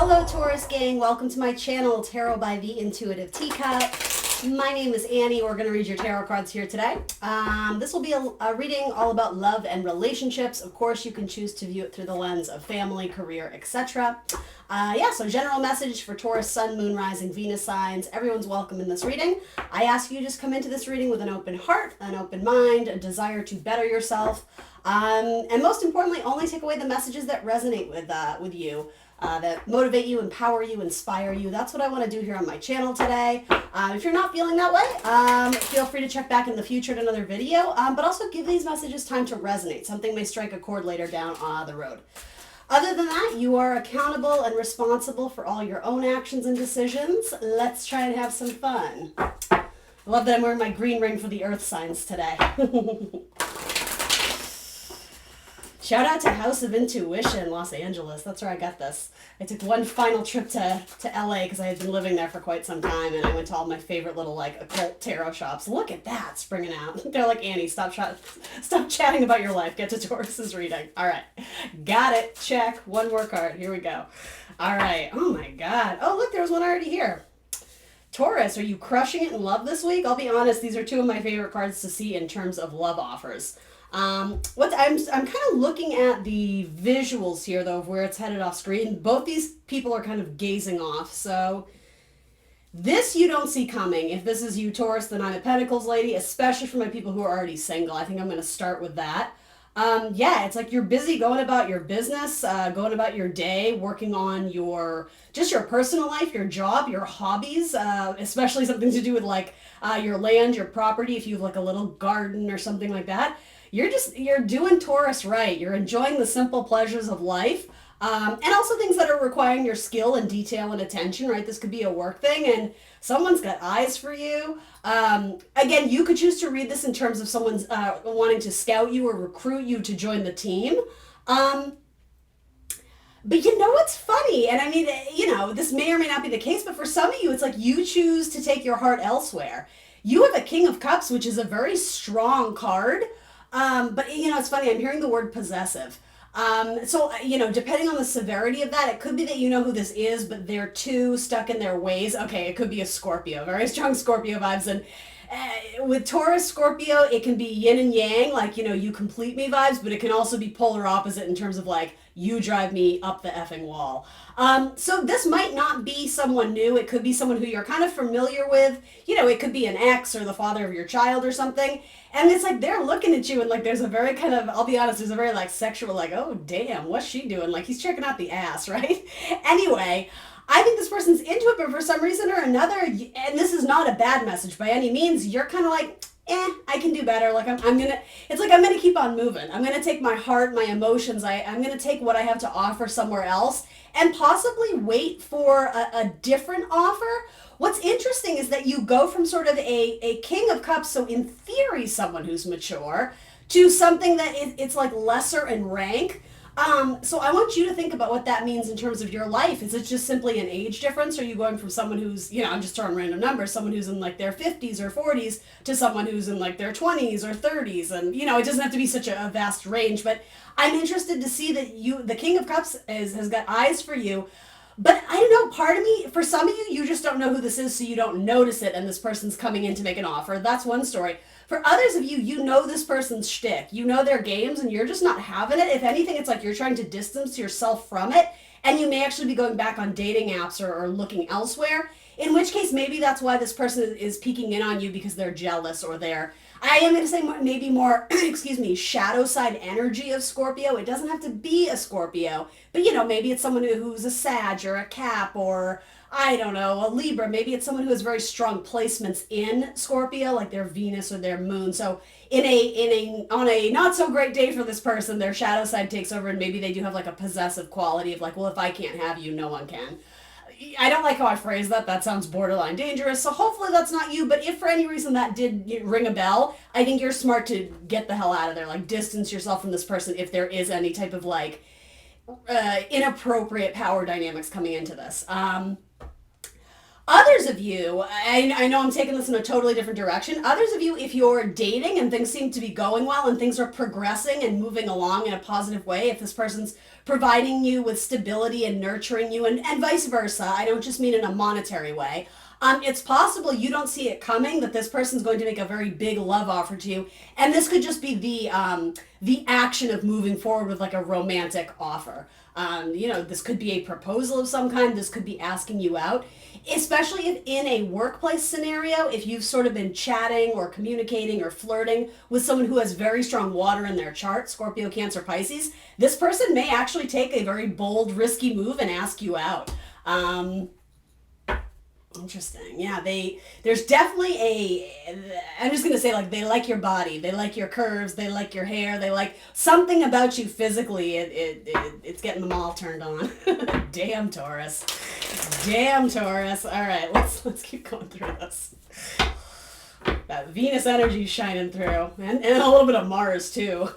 Hello Taurus gang, welcome to my channel, Tarot by the Intuitive Teacup. My name is Annie. We're going to read your tarot cards here today. This will be a reading all about love and relationships. Of course, you can choose to view it through the lens of family, career, etc. So general message for Taurus, Sun, Moon, Rising, Venus signs. Everyone's welcome in this reading. I ask you to just come into this reading with an open heart, an open mind, a desire to better yourself, and most importantly, only take away the messages that resonate with you. That motivate you, empower you, inspire you. That's what I want to do here on my channel today. If you're not feeling that way, feel free to check back in the future at another video, but also give these messages time to resonate. Something may strike a chord later down the road. Other than that, you are accountable and responsible for all your own actions and decisions. Let's try and have some fun. I love that I'm wearing my green ring for the earth signs today. Shout out to House of Intuition, Los Angeles. That's where I got this. I took one final trip to LA because I had been living there for quite some time, and I went to all my favorite little like occult tarot shops. Look at that springing out. They're like, Annie, stop chatting about your life. Get to Taurus's reading. All right, got it. Check. One more card. Here we go. All right. Oh my God. Oh look, there's one already here. Taurus, are you crushing it in love this week? I'll be honest, these are two of my favorite cards to see in terms of love offers. I'm kind of looking at the visuals here though of where it's headed off screen. Both these people are kind of gazing off, so this you don't see coming. If this is you, Taurus, the Nine of Pentacles lady, especially for my people who are already single. I think I'm going to start with that. Yeah, it's like you're busy going about your business, going about your day, working on your personal life, your job, your hobbies, especially something to do with like your land, your property, if you have like a little garden or something like that. You're doing Taurus right. You're enjoying the simple pleasures of life. And also things that are requiring your skill and detail and attention, right? This could be a work thing and someone's got eyes for you. Again, you could choose to read this in terms of someone's wanting to scout you or recruit you to join the team. But you know what's funny? And I mean, this may or may not be the case, but for some of you, it's like you choose to take your heart elsewhere. You have a King of Cups, which is a very strong card. But it's funny, I'm hearing the word possessive. So depending on the severity of that, it could be that you know who this is, but they're too stuck in their ways. Okay, it could be a Scorpio, very strong Scorpio vibes. And with Taurus, Scorpio, it can be yin and yang, like, you complete me vibes, but it can also be polar opposite in terms of like, you drive me up the effing wall. So this might not be someone new. It could be someone who you're kind of familiar with. It could be an ex or the father of your child or something. And it's like they're looking at you and like there's a very kind of, I'll be honest, there's a very like sexual, like, oh damn, what's she doing? Like he's checking out the ass, right? Anyway, I think this person's into it, but for some reason or another, and this is not a bad message by any means, you're kind of like, I can do better. Like I'm gonna keep on moving. I'm gonna take my heart, my emotions, I'm gonna take what I have to offer somewhere else and possibly wait for a different offer. What's interesting is that you go from sort of a King of Cups, so in theory someone who's mature, to something that it's like lesser in rank. So I want you to think about what that means in terms of your life. Is it just simply an age difference? Or are you going from someone who's, I'm just throwing random numbers, someone who's in like their 50s or 40s to someone who's in like their 20s or 30s? And, it doesn't have to be such a vast range, but I'm interested to see that the King of Cups has got eyes for you. But I don't know, part of me, for some of you just don't know who this is, so you don't notice it, and this person's coming in to make an offer. That's one story. For others of you, you know this person's shtick. You know their games, and you're just not having it. If anything, it's like you're trying to distance yourself from it, and you may actually be going back on dating apps or looking elsewhere, in which case maybe that's why this person is peeking in on you because they're jealous or I am going to say maybe more, shadow side energy of Scorpio. It doesn't have to be a Scorpio, but maybe it's someone who's a Sag or a Cap or, I don't know, a Libra. Maybe it's someone who has very strong placements in Scorpio, like their Venus or their Moon. So on a not so great day for this person, their shadow side takes over and maybe they do have like a possessive quality of like, well, if I can't have you, no one can. I don't like how I phrase that. That sounds borderline dangerous. So hopefully that's not you. But if for any reason that did ring a bell, I think you're smart to get the hell out of there. Like distance yourself from this person if there is any type of like inappropriate power dynamics coming into this. Others of you, I know I'm taking this in a totally different direction. Others of you, if you're dating and things seem to be going well and things are progressing and moving along in a positive way, if this person's providing you with stability and nurturing you, and vice versa, I don't just mean in a monetary way. It's possible you don't see it coming that this person's going to make a very big love offer to you, and this could just be the action of moving forward with like a romantic offer. This could be a proposal of some kind. This could be asking you out, especially if in a workplace scenario, if you've sort of been chatting or communicating or flirting with someone who has very strong water in their chart, Scorpio, Cancer, Pisces, this person may actually take a very bold, risky move and ask you out. Interesting. Yeah, there's definitely I'm just going to say, like, they like your body, they like your curves, they like your hair, they like something about you physically. It's getting them all turned on. Damn Taurus. Damn Taurus. All right, let's keep going through this. That Venus energy shining through, and a little bit of Mars too.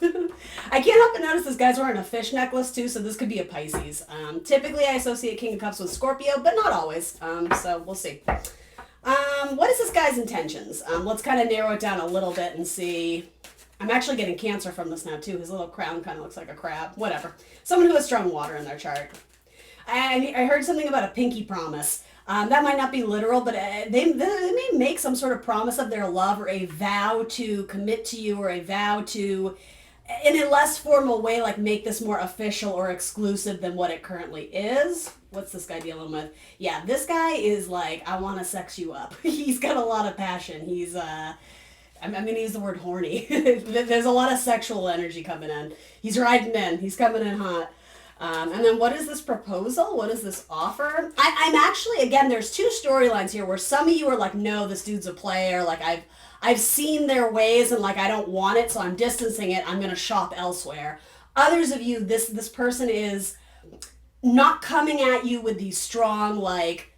I can't help but notice this guy's wearing a fish necklace too, so this could be a Pisces. Typically, I associate King of Cups with Scorpio, but not always. So we'll see. What is this guy's intentions? Let's kind of narrow it down a little bit and see. I'm actually getting Cancer from this now too. His little crown kind of looks like a crab. Whatever. Someone who has strong water in their chart. I heard something about a pinky promise. That might not be literal, but they may make some sort of promise of their love or a vow to commit to you, or a vow to, in a less formal way, like make this more official or exclusive than what it currently is. What's this guy dealing with? Yeah, this guy is like, I want to sex you up. He's got a lot of passion. He's, I'm going to use the word horny. There's a lot of sexual energy coming in. He's riding in. He's coming in hot. And then what is this proposal? What is this offer? I'm actually, again, there's two storylines here where some of you are like, no, this dude's a player. Like, I've seen their ways and like, I don't want it, so I'm distancing it. I'm going to shop elsewhere. Others of you, this person is not coming at you with these strong, like,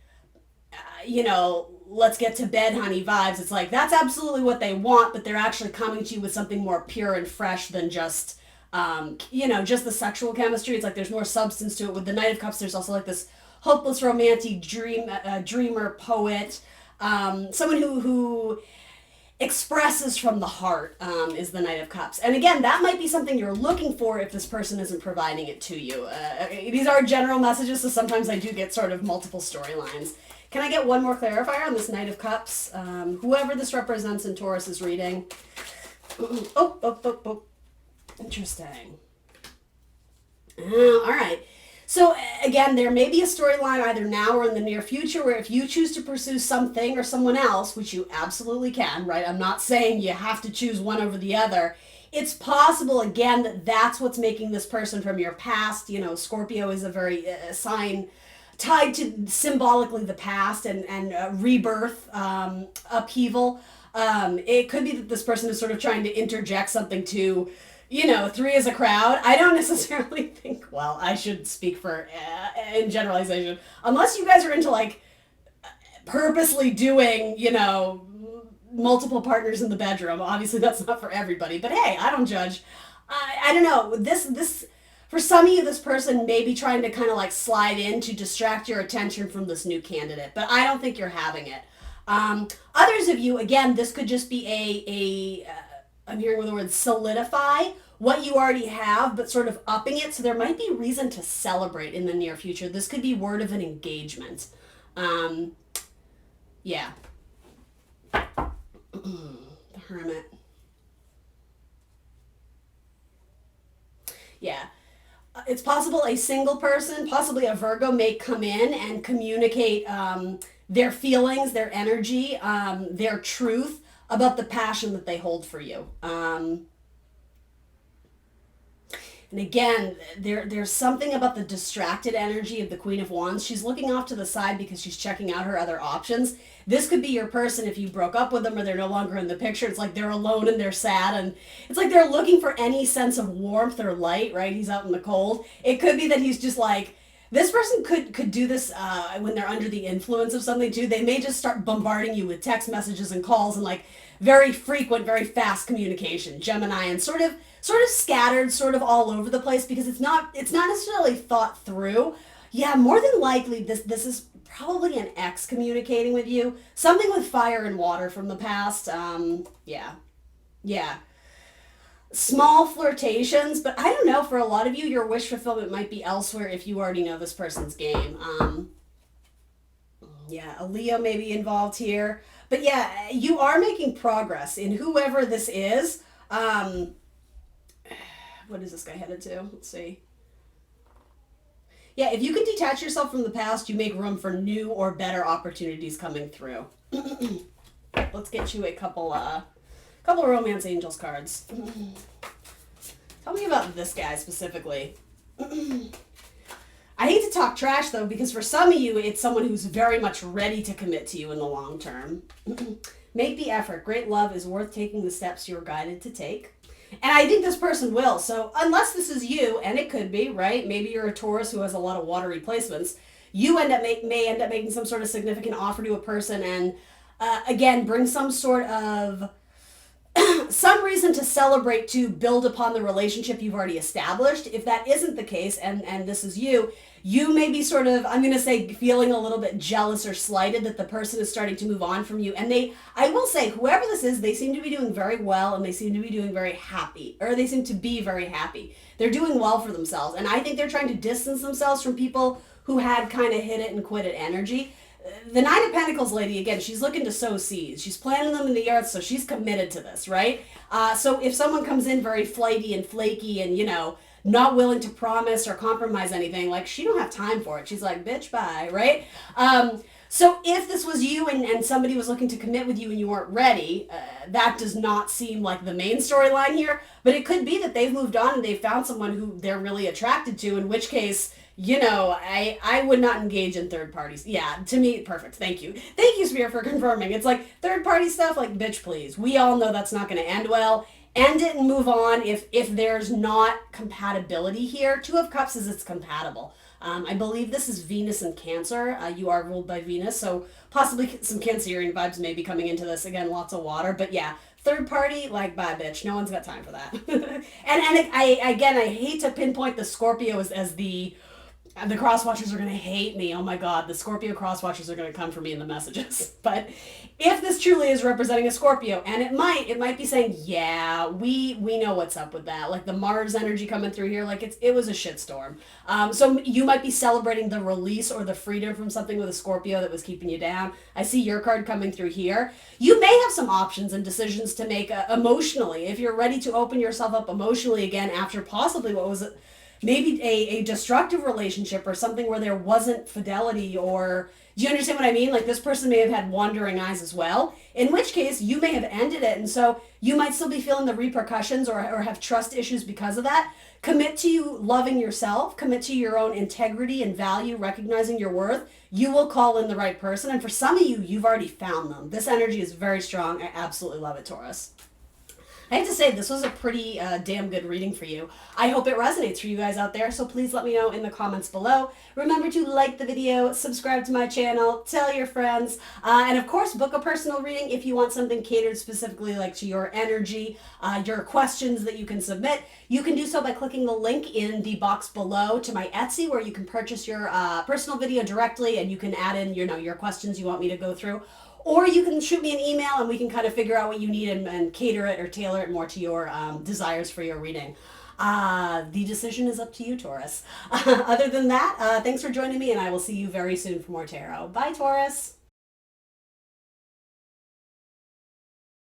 let's get to bed, honey vibes. It's like, that's absolutely what they want, but they're actually coming to you with something more pure and fresh than just just the sexual chemistry. It's like there's more substance to it. With the Knight of Cups, there's also like this hopeless romantic dreamer poet, someone who expresses from the heart, is the Knight of Cups. And again, that might be something you're looking for if this person isn't providing it to you. These are general messages, so sometimes I do get sort of multiple storylines. Can I get one more clarifier on this Knight of Cups? Whoever this represents in Taurus's reading. Interesting. All right. So again, there may be a storyline either now or in the near future where if you choose to pursue something or someone else, which you absolutely can, right? I'm not saying you have to choose one over the other. It's possible, again, that that's what's making this person from your past. Scorpio is a very sign tied to symbolically the past and rebirth, upheaval. It could be that this person is sort of trying to interject something to, three as a crowd. I don't necessarily think, well, I should speak for in generalization, unless you guys are into like purposely doing, multiple partners in the bedroom. Obviously that's not for everybody, but hey, I don't judge. I don't know. This for some of you, this person may be trying to kind of like slide in to distract your attention from this new candidate, but I don't think you're having it. Others of you, again, this could just be I'm hearing the word solidify what you already have, but sort of upping it. So there might be reason to celebrate in the near future. This could be word of an engagement. Yeah. The Hermit. Yeah. It's possible a single person, possibly a Virgo, may come in and communicate their feelings, their energy, their truth about the passion that they hold for you. And again, there's something about the distracted energy of the Queen of Wands. She's looking off to the side because she's checking out her other options. This could be your person if you broke up with them or they're no longer in the picture. It's like they're alone and they're sad, and it's like they're looking for any sense of warmth or light, right? He's out in the cold. It could be that he's just like, this person could do this when they're under the influence of something too. They may just start bombarding you with text messages and calls and like very frequent, very fast communication. Gemini, and sort of scattered, sort of all over the place, because it's not necessarily thought through. Yeah, more than likely, this is probably an ex communicating with you. Something with fire and water from the past. Yeah, yeah. Small flirtations, but I don't know. For a lot of you, your wish fulfillment might be elsewhere if you already know this person's game. Yeah, a Leo may be involved here, but yeah, you are making progress in whoever this is. What is this guy headed to? Let's see. Yeah, if you can detach yourself from the past, you make room for new or better opportunities coming through. Let's get you a couple romance angels cards. Tell me about this guy specifically. I hate to talk trash though, because for some of you, it's someone who's very much ready to commit to you in the long term. Make the effort. Great love is worth taking the steps you're guided to take. And I think this person will. So unless this is you, and it could be, right? Maybe you're a Taurus who has a lot of watery placements. You may end up making some sort of significant offer to a person, and again, bring some sort of some reason to celebrate, to build upon the relationship you've already established. If that isn't the case, and this is you, you may be sort of, I'm going to say, feeling a little bit jealous or slighted that the person is starting to move on from you. And I will say, whoever this is, they seem to be doing very well, and they seem to be doing very happy, or they seem to be very happy. They're doing well for themselves. And I think they're trying to distance themselves from people who had kind of hit it and quit it energy. The Nine of Pentacles lady, again, she's looking to sow seeds. She's planting them in the earth, so she's committed to this, right? So if someone comes in very flighty and flaky and, not willing to promise or compromise anything, like, she don't have time for it. She's like, bitch, bye, right? So if this was you and somebody was looking to commit with you and you weren't ready, that does not seem like the main storyline here. But it could be that they've moved on and they've found someone who they're really attracted to, in which case, I would not engage in third parties. Yeah, to me, perfect. Thank you. Thank you, Spirit, for confirming. It's like third party stuff, like, bitch, please. We all know that's not going to end well. End it and move on if there's not compatibility here. Two of Cups is it's compatible. I believe this is Venus and Cancer. You are ruled by Venus, so possibly some Cancerian vibes may be coming into this. Again, lots of water, but yeah, third party, like, bye, bitch. No one's got time for that. and I hate to pinpoint the Scorpio as the crosswatchers are going to hate me. Oh my God, the Scorpio crosswatchers are going to come for me in the messages. But if this truly is representing a Scorpio, and it might be saying, yeah, we know what's up with that. Like the Mars energy coming through here, like it was a shitstorm. So you might be celebrating the release or the freedom from something with a Scorpio that was keeping you down. I see your card coming through here. You may have some options and decisions to make emotionally. If you're ready to open yourself up emotionally again after possibly what was maybe a destructive relationship or something where there wasn't fidelity, or do you understand what I mean? Like this person may have had wandering eyes as well, in which case you may have ended it, and so you might still be feeling the repercussions or have trust issues because of that. Commit to you loving yourself, commit to your own integrity and value, recognizing your worth. You will call in the right person, and for some of you, you've already found them. This energy is very strong. I absolutely love it, Taurus. I have to say, this was a pretty damn good reading for you. I hope it resonates for you guys out there, so please let me know in the comments below. Remember to like the video, subscribe to my channel, tell your friends, and of course, book a personal reading if you want something catered specifically like to your energy, your questions that you can submit. You can do so by clicking the link in the box below to my Etsy, where you can purchase your personal video directly, and you can add in your questions you want me to go through. Or you can shoot me an email and we can kind of figure out what you need and cater it or tailor it more to your desires for your reading. The decision is up to you, Taurus. Other than that, thanks for joining me, and I will see you very soon for more tarot. Bye, Taurus.